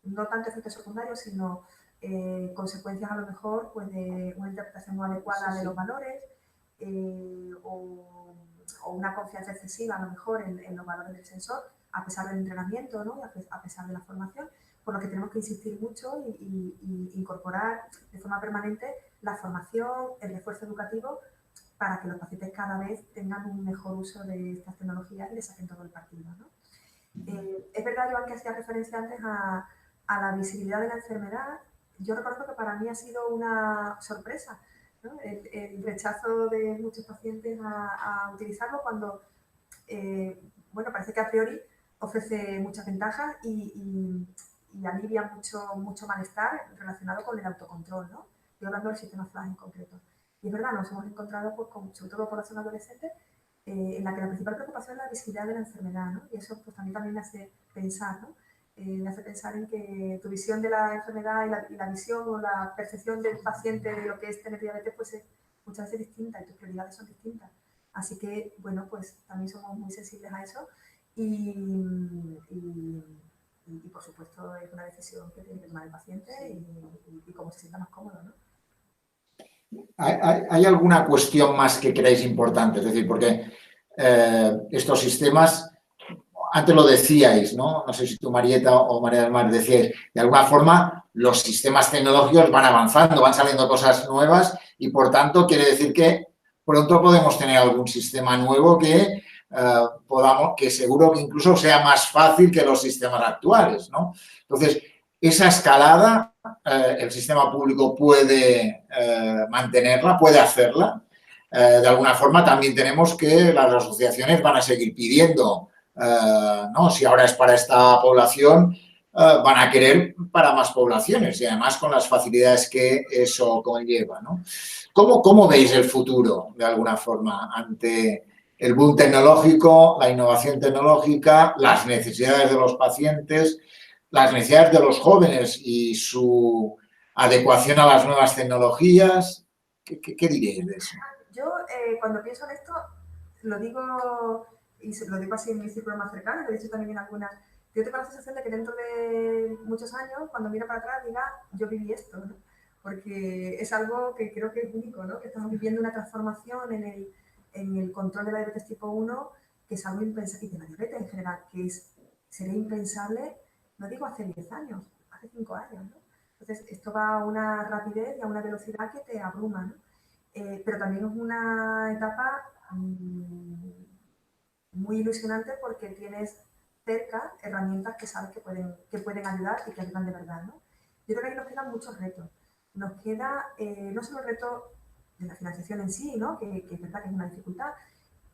Speaker 2: no tanto efectos secundarios, sino consecuencias a lo mejor pues, de una interpretación no adecuada de los valores o una confianza excesiva a lo mejor en los valores del sensor, a pesar del entrenamiento, ¿no? A pesar de la formación, por lo que tenemos que insistir mucho y incorporar de forma permanente la formación, el refuerzo educativo para que los pacientes cada vez tengan un mejor uso de estas tecnologías y les saquen todo el partido, ¿no? Es verdad, Joan, que hacía referencia antes a la visibilidad de la enfermedad. Yo reconozco que para mí ha sido una sorpresa, ¿no? El rechazo de muchos pacientes a utilizarlo cuando, bueno, parece que a priori ofrece muchas ventajas y alivia mucho malestar relacionado con el autocontrol, ¿no? Estoy hablando del sistema Flash en concreto. Y es verdad, nos hemos encontrado, pues, sobre todo población adolescente, en la que la principal preocupación es la visibilidad de la enfermedad, ¿no? Y eso pues, también me hace pensar, ¿no? Me hace pensar en que tu visión de la enfermedad y la visión o la percepción del paciente de lo que es tener diabetes pues es muchas veces distinta y tus prioridades son distintas. Así que, bueno, pues también somos muy sensibles a eso y por supuesto es una decisión que tiene que tomar el paciente y cómo se sienta más cómodo, ¿no?
Speaker 1: ¿Hay alguna cuestión más que creáis importante? Es decir, porque estos sistemas, antes lo decíais, ¿no? No sé si tú, Marieta o María del Mar, decíais, de alguna forma los sistemas tecnológicos van avanzando, van saliendo cosas nuevas y, por tanto, quiere decir que pronto podemos tener algún sistema nuevo que que seguro que incluso sea más fácil que los sistemas actuales, ¿no? Entonces, esa escalada, el sistema público puede mantenerla, puede hacerla. De alguna forma también tenemos que las asociaciones van a seguir pidiendo ¿no? Si ahora es para esta población, van a querer para más poblaciones y además con las facilidades que eso conlleva, ¿no? ¿Cómo veis el futuro, de alguna forma, ante el boom tecnológico, la innovación tecnológica, las necesidades de los pacientes, las necesidades de los jóvenes y su adecuación a las nuevas tecnologías? ¿Qué diréis de eso?
Speaker 2: Yo, cuando pienso en esto, lo digo, y lo digo así en mi círculo más cercano, lo he dicho también en algunas. Yo tengo la sensación de que dentro de muchos años, cuando miro para atrás, diga, yo viví esto, ¿no? Porque es algo que creo que es único, ¿no? Que estamos viviendo una transformación en el control de la diabetes tipo 1, que es algo impensable, y de la diabetes en general, que sería impensable, no digo hace 10 años, hace 5 años, ¿no? Entonces, esto va a una rapidez y a una velocidad que te abruma, ¿no? Pero también es una etapa muy ilusionante porque tienes cerca herramientas que sabes que pueden ayudar y que ayudan de verdad, ¿no? Yo creo que ahí nos quedan muchos retos. Nos queda no solo el reto de la financiación en sí, ¿no? que es verdad que es una dificultad.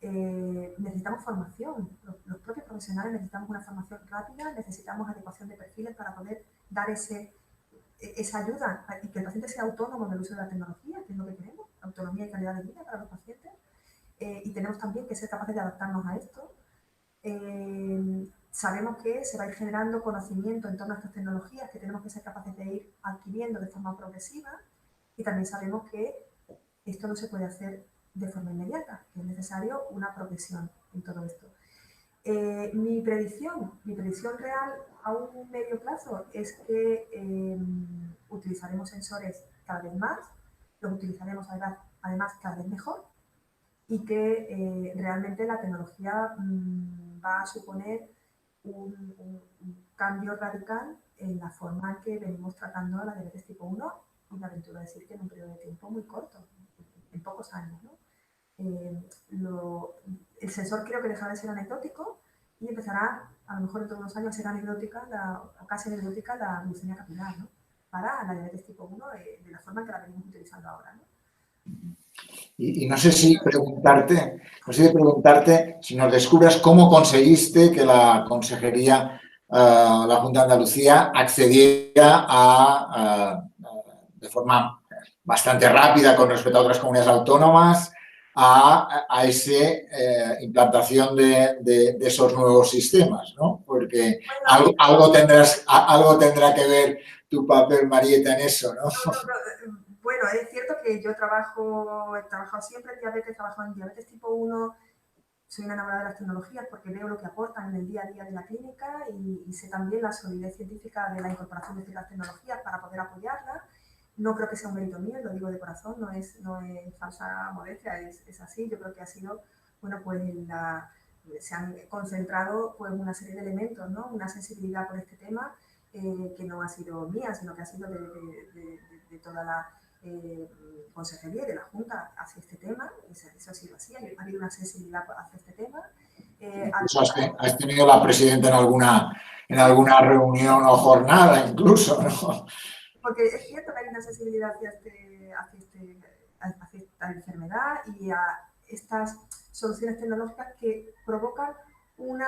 Speaker 2: Necesitamos formación. Los propios profesionales necesitamos una formación rápida, necesitamos adecuación de perfiles para poder dar esa ayuda y que el paciente sea autónomo en el uso de la tecnología, que es lo que queremos, autonomía y calidad de vida para los pacientes. Y tenemos también que ser capaces de adaptarnos a esto. Sabemos que se va a ir generando conocimiento en torno a estas tecnologías que tenemos que ser capaces de ir adquiriendo de forma progresiva, y también sabemos que esto no se puede hacer de forma inmediata, que es necesario una progresión en todo esto. Mi predicción real a un medio plazo es que utilizaremos sensores cada vez más, los utilizaremos además cada vez mejor, y que realmente la tecnología va a suponer un cambio radical en la forma en que venimos tratando la diabetes tipo 1, y me aventuro a decir que en un periodo de tiempo muy corto, en pocos años, ¿no? El sensor creo que dejará de ser anecdótico y empezará, a lo mejor en todos los años, a ser anecdótica, casi anecdótica, la glucemia capilar, ¿no? Para la diabetes tipo 1 de la forma en que la venimos utilizando ahora, ¿no?
Speaker 1: Y no sé si preguntarte si nos descubras cómo conseguiste que la Consejería, la Junta de Andalucía, accediera de forma bastante rápida con respecto a otras comunidades autónomas a esa implantación de esos nuevos sistemas, ¿no? Porque algo tendrá que ver tu papel, Marieta, en eso, ¿no?
Speaker 2: Bueno, es cierto que yo he trabajado siempre en diabetes, he trabajado en diabetes tipo 1, soy una enamorada de las tecnologías porque veo lo que aportan en el día a día de la clínica y sé también la solidez científica de la incorporación de ciertas tecnologías para poder apoyarla. No creo que sea un mérito mío, lo digo de corazón, no es falsa modestia, es así. Yo creo que ha sido, bueno, pues se han concentrado pues una serie de elementos, ¿no? Una sensibilidad por este tema que no ha sido mía, sino que ha sido de toda la Consejería y de la Junta hacia este tema. Eso ha sido así, ha habido una sensibilidad hacia este tema.
Speaker 1: ¿Has tenido la presidenta en alguna reunión o jornada incluso, ¿no?
Speaker 2: Porque es cierto que hay una sensibilidad hacia esta enfermedad y a estas soluciones tecnológicas que provocan una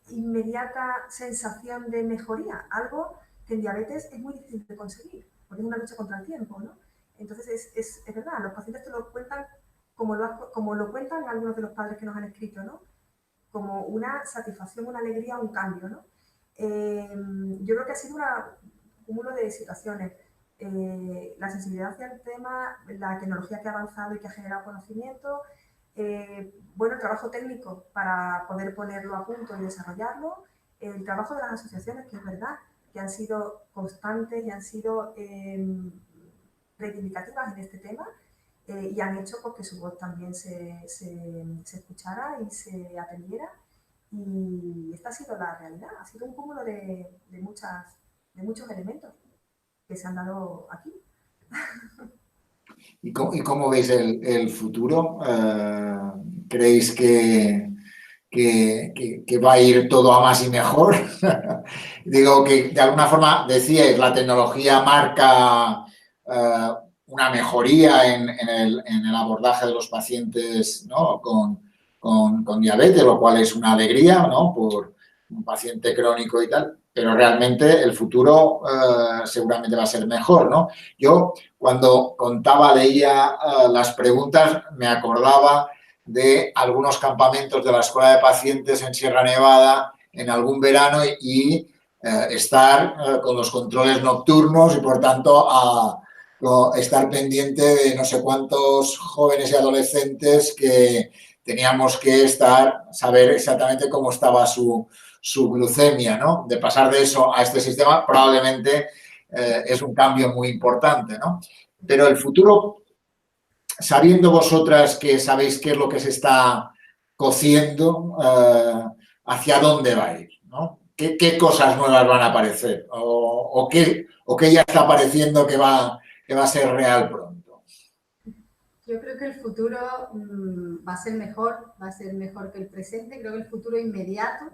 Speaker 2: inmediata sensación de mejoría, algo que en diabetes es muy difícil de conseguir, porque es una lucha contra el tiempo, ¿no? Entonces es verdad, los pacientes te lo cuentan como lo cuentan algunos de los padres que nos han escrito, ¿no? Como una satisfacción, una alegría, un cambio, ¿no? Yo creo que ha sido un cúmulo de situaciones. La sensibilidad hacia el tema, la tecnología que ha avanzado y que ha generado conocimiento, bueno, el trabajo técnico para poder ponerlo a punto y desarrollarlo, el trabajo de las asociaciones, que es verdad, que han sido constantes y han sido reivindicativas en este tema y han hecho pues, que su voz también se escuchara y se atendiera. Y esta ha sido la realidad, ha sido un cúmulo de muchos elementos que se han dado aquí.
Speaker 1: ¿Y cómo veis el futuro? ¿Creéis que va a ir todo a más y mejor? Digo que de alguna forma, decíais, la tecnología marca una mejoría en el abordaje de los pacientes, ¿no? con con diabetes, lo cual es una alegría, ¿no? Por un paciente crónico y tal, pero realmente el futuro seguramente va a ser mejor, ¿no? Yo cuando leía las preguntas, me acordaba de algunos campamentos de la Escuela de Pacientes en Sierra Nevada en algún verano y estar con los controles nocturnos y, por tanto, estar pendiente de no sé cuántos jóvenes y adolescentes que teníamos que saber exactamente cómo estaba su glucemia, ¿no? De pasar de eso a este sistema probablemente es un cambio muy importante, ¿no? Pero el futuro, sabiendo vosotras que sabéis qué es lo que se está cociendo, ¿hacia dónde va a ir? ¿No? ¿Qué cosas nuevas van a aparecer? ¿O qué ya está apareciendo que va a ser real pronto?
Speaker 3: Yo creo que el futuro va a ser mejor que el presente. Creo que el futuro inmediato,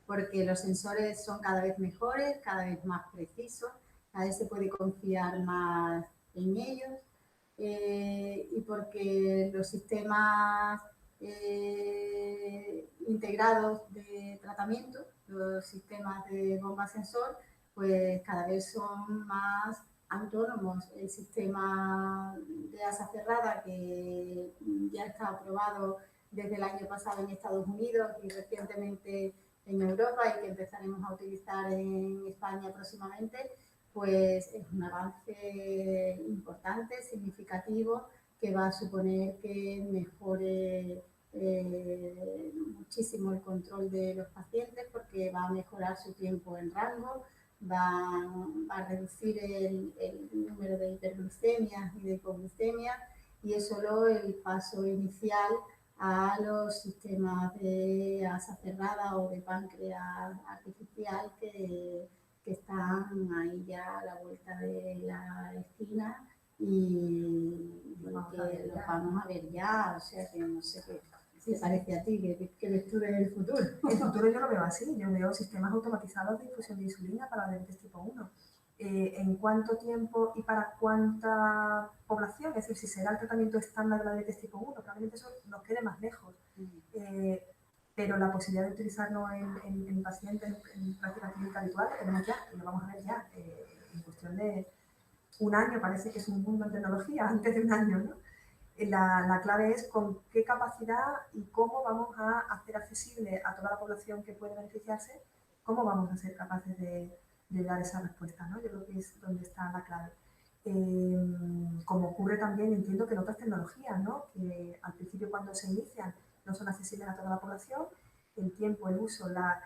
Speaker 3: porque los sensores son cada vez mejores, cada vez más precisos, cada vez se puede confiar más en ellos. Y porque los sistemas integrados de tratamiento, los sistemas de bomba sensor, pues cada vez son más autónomos. El sistema de asa cerrada, que ya está aprobado desde el año pasado en Estados Unidos y recientemente en Europa, y que empezaremos a utilizar en España próximamente, pues es un avance importante, significativo, que va a suponer que mejore muchísimo el control de los pacientes, porque va a mejorar su tiempo en rango, va a reducir el número de hiperglucemias y de hipoglucemias, y es solo el paso inicial a los sistemas de asa cerrada o de páncreas artificial que están ahí ya a la vuelta de la esquina y que los vamos a ver ya. O sea, que no sé qué te parece a ti, ¿qué ves tú del futuro?
Speaker 2: El futuro yo lo veo así, yo veo sistemas automatizados de infusión de insulina para diabetes tipo 1. ¿En cuánto tiempo y para cuánta población? Es decir, si será el tratamiento estándar de la diabetes tipo 1, probablemente eso nos quede más lejos. Pero la posibilidad de utilizarlo en pacientes en práctica clínica habitual lo tenemos ya, y lo vamos a ver ya en cuestión de un año. Parece que es un mundo en tecnología, antes de un año, ¿no? La clave es con qué capacidad y cómo vamos a hacer accesible a toda la población que puede beneficiarse, cómo vamos a ser capaces de dar esa respuesta, ¿no? Yo creo que es donde está la clave. Como ocurre también, entiendo que en otras tecnologías, ¿no? Que al principio, cuando se inician, no son accesibles a toda la población, el tiempo, el uso, la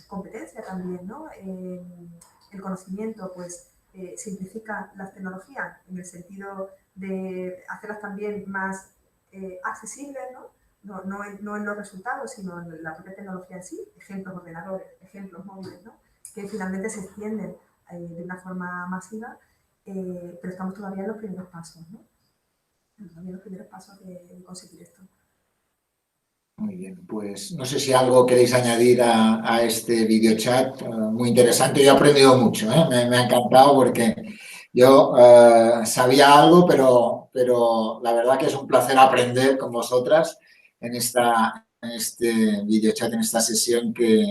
Speaker 2: competencia también, ¿no? El conocimiento, pues simplifica las tecnologías en el sentido de hacerlas también más accesibles, ¿no? No en los resultados, sino en la propia tecnología en sí, ejemplos ordenadores, ejemplos móviles, ¿no? Que finalmente se extienden de una forma masiva, pero estamos todavía en los primeros pasos, ¿no? Todavía en los primeros pasos de conseguir esto.
Speaker 1: Muy bien, pues no sé si algo queréis añadir a este videochat, muy interesante. Yo he aprendido mucho, me ha encantado, porque yo sabía algo, pero la verdad que es un placer aprender con vosotras en este videochat, en esta sesión que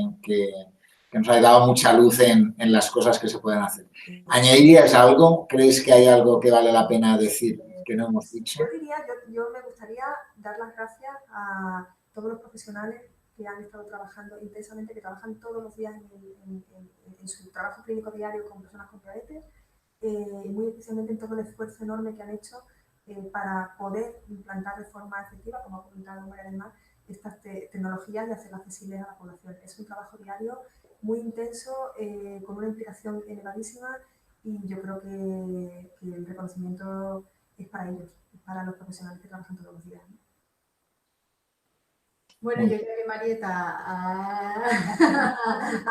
Speaker 1: nos ha dado mucha luz en las cosas que se pueden hacer. ¿Añadiríais algo? ¿Creéis que hay algo que vale la pena decir que no hemos dicho?
Speaker 2: Yo diría, yo me gustaría dar las gracias a todos los profesionales que han estado trabajando intensamente, que trabajan todos los días en su trabajo clínico diario con personas con diabetes, muy especialmente en todo el esfuerzo enorme que han hecho para poder implantar de forma efectiva, como ha comentado María del Mar, estas tecnologías y hacerlas accesibles a la población. Es un trabajo diario muy intenso, con una implicación elevadísima, y yo creo que el reconocimiento es para ellos, es para los profesionales que trabajan todos los días, ¿no?
Speaker 3: Bueno, yo creo que Marieta ha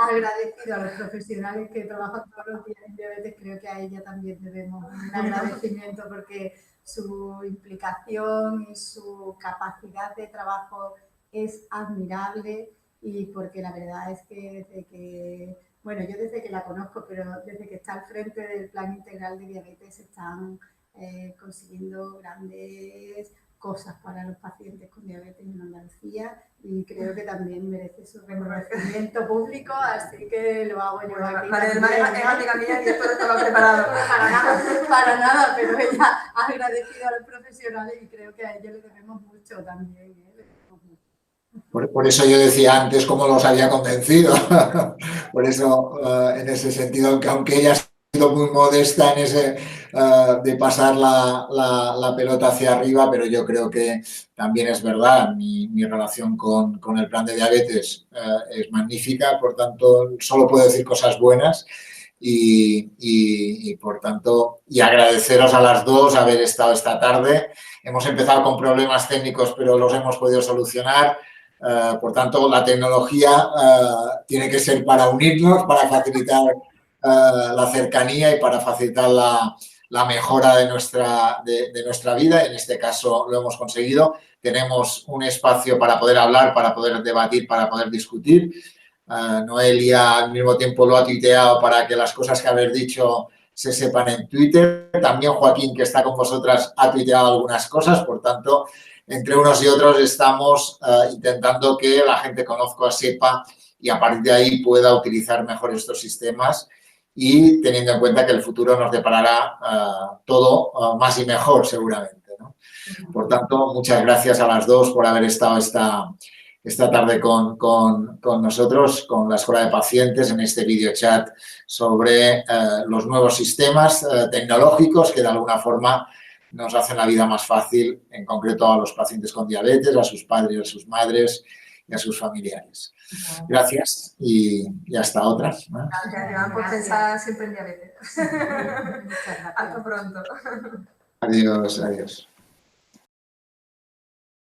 Speaker 3: agradecido a los profesionales que trabajan todos los días en diabetes. Creo que a ella también debemos un agradecimiento, porque su implicación y su capacidad de trabajo es admirable, y porque la verdad es que desde que la conozco, pero desde que está al frente del Plan Integral de Diabetes, están consiguiendo grandes cosas para los pacientes con diabetes en Andalucía y creo que también merece su reconocimiento público, así que lo hago yo aquí.
Speaker 2: Para el es amiga mía y esto no estaba preparado.
Speaker 3: Para nada, pero ella ha agradecido a los profesionales y creo que a ellos le debemos mucho también.
Speaker 1: Por eso yo decía antes cómo los había convencido. Por eso, en ese sentido, aunque ella ha sido muy modesta en ese de pasar la pelota hacia arriba, pero yo creo que también es verdad, mi relación con el plan de diabetes es magnífica, por tanto, solo puedo decir cosas buenas y por tanto, y agradeceros a las dos haber estado esta tarde. Hemos empezado con problemas técnicos, pero los hemos podido solucionar. Por tanto, la tecnología tiene que ser para unirnos, para facilitar la cercanía y para facilitar la mejora de nuestra vida. En este caso lo hemos conseguido. Tenemos un espacio para poder hablar, para poder debatir, para poder discutir. Noelia al mismo tiempo lo ha tuiteado para que las cosas que habéis dicho se sepan en Twitter. También Joaquín, que está con vosotras, ha tuiteado algunas cosas. Por tanto, entre unos y otros estamos intentando que la gente conozca, sepa y a partir de ahí pueda utilizar mejor estos sistemas y teniendo en cuenta que el futuro nos deparará todo más y mejor seguramente, ¿no? Por tanto, muchas gracias a las dos por haber estado esta tarde con nosotros, con la Escuela de Pacientes, en este video chat sobre los nuevos sistemas tecnológicos que de alguna forma nos hacen la vida más fácil, en concreto a los pacientes con diabetes, a sus padres, a sus madres y a sus familiares. Gracias y hasta otra.
Speaker 2: Gracias, por pensar siempre en diabetes. Hasta pronto.
Speaker 1: Adiós, adiós.